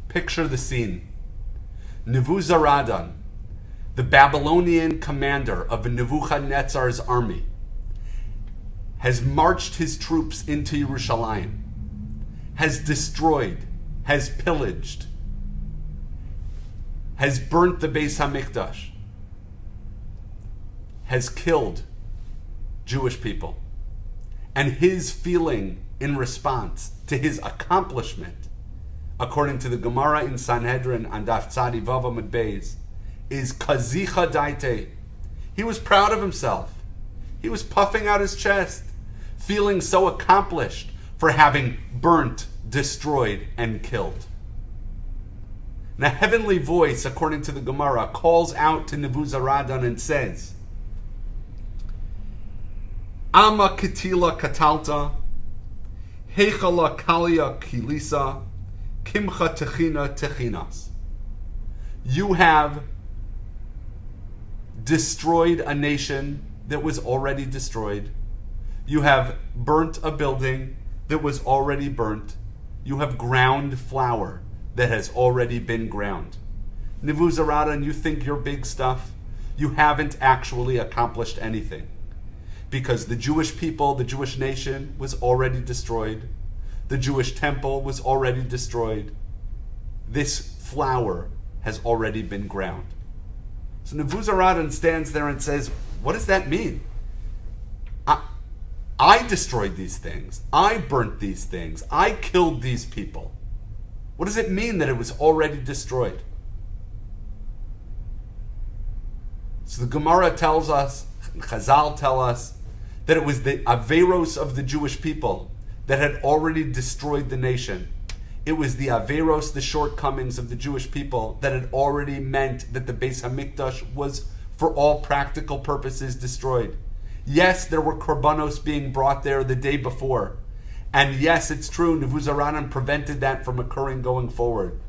Picture the scene. Nevuzzadran, the Babylonian commander of Nebuchadnezzar's army, has marched his troops into Yerushalayim, has destroyed, has pillaged, has burnt the Beis HaMikdash, has killed Jewish people. And his feeling in response to his accomplishment, according to the Gemara in Sanhedrin on Daf Tzadi Vav Amud Beis, is kazicha daite. He was proud of himself. He was puffing out his chest, feeling so accomplished for having burnt, destroyed, and killed. And a heavenly voice, according to the Gemara, calls out to Nevuzzadran and says, Ama kitila katalta, hechala kalia kilisa, kimcha techina techinas. You have destroyed a nation that was already destroyed. You have burnt a building that was already burnt. You have ground flour that has already been ground. Nevuzzadran, you think you're big stuff? You haven't actually accomplished anything. Because the Jewish people, the Jewish nation, was already destroyed. The Jewish temple was already destroyed. This flour has already been ground. So Nevuzzadran stands there and says, what does that mean? I destroyed these things. I burnt these things. I killed these people. What does it mean that it was already destroyed? So the Gemara tells us, Chazal tell us, that it was the Averos of the Jewish people that had already destroyed the nation. It was the Averos, the shortcomings of the Jewish people, that had already meant that the Beis HaMikdash was, for all practical purposes, destroyed. Yes, there were korbanos being brought there the day before. And yes, it's true, Nevuzzadran prevented that from occurring going forward.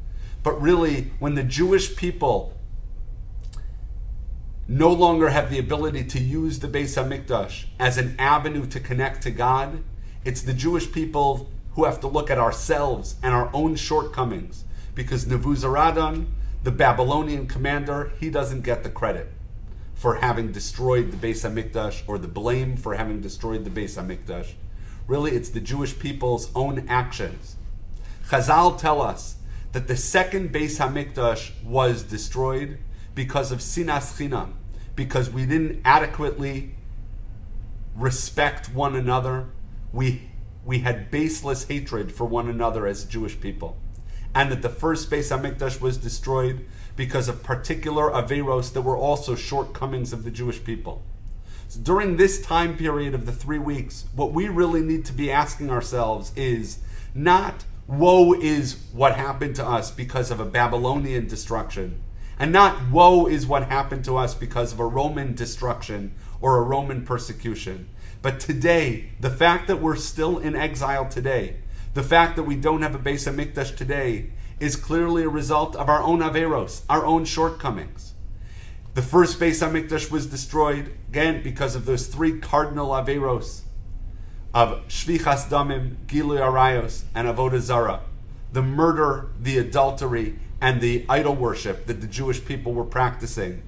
But really, when the Jewish people no longer have the ability to use the Beis HaMikdash as an avenue to connect to God, it's the Jewish people who have to look at ourselves and our own shortcomings. Because Nevuzzadran, the Babylonian commander, he doesn't get the credit for having destroyed the Beis HaMikdash, or the blame for having destroyed the Beis HaMikdash. Really, it's the Jewish people's own actions. Chazal tell us that the second Beis HaMikdash was destroyed because of sinas chinam, because we didn't adequately respect one another. We had baseless hatred for one another as Jewish people. And that the first Beis HaMikdash was destroyed because of particular averos that were also shortcomings of the Jewish people. So during this time period of the 3 weeks, what we really need to be asking ourselves is not, woe is what happened to us because of a Babylonian destruction, and not, woe is what happened to us because of a Roman destruction or a Roman persecution. But today, the fact that we're still in exile today, the fact that we don't have a Beis HaMikdash today, is clearly a result of our own averos, our own shortcomings. The first Beis HaMikdash was destroyed, again, because of those 3 cardinal averos of Shvichas Damim, Gilui Arayos, and Avodah Zarah. The murder, the adultery, and the idol worship that the Jewish people were practicing.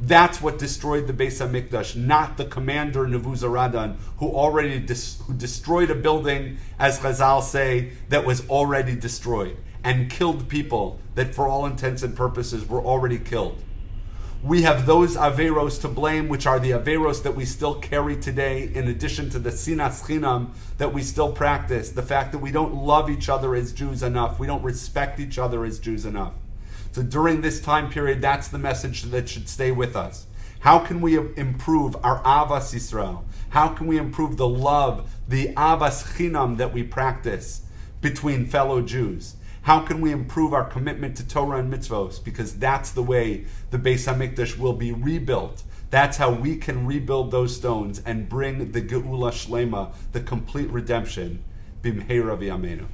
That's what destroyed the Beis HaMikdash, not the commander Nevuzzadran, who destroyed a building, as Chazal say, that was already destroyed, and killed people that for all intents and purposes were already killed. We have those averos to blame, which are the averos that we still carry today, in addition to the sinas chinam that we still practice, the fact that we don't love each other as Jews enough, we don't respect each other as Jews enough. So during this time period, that's the message that should stay with us. How can we improve our avas Yisrael? How can we improve the love, the avas chinam that we practice between fellow Jews? How can we improve our commitment to Torah and mitzvos? Because that's the way the Beis HaMikdash will be rebuilt. That's how we can rebuild those stones and bring the Geula Shlema, the complete redemption. Bimheira v'yameinu.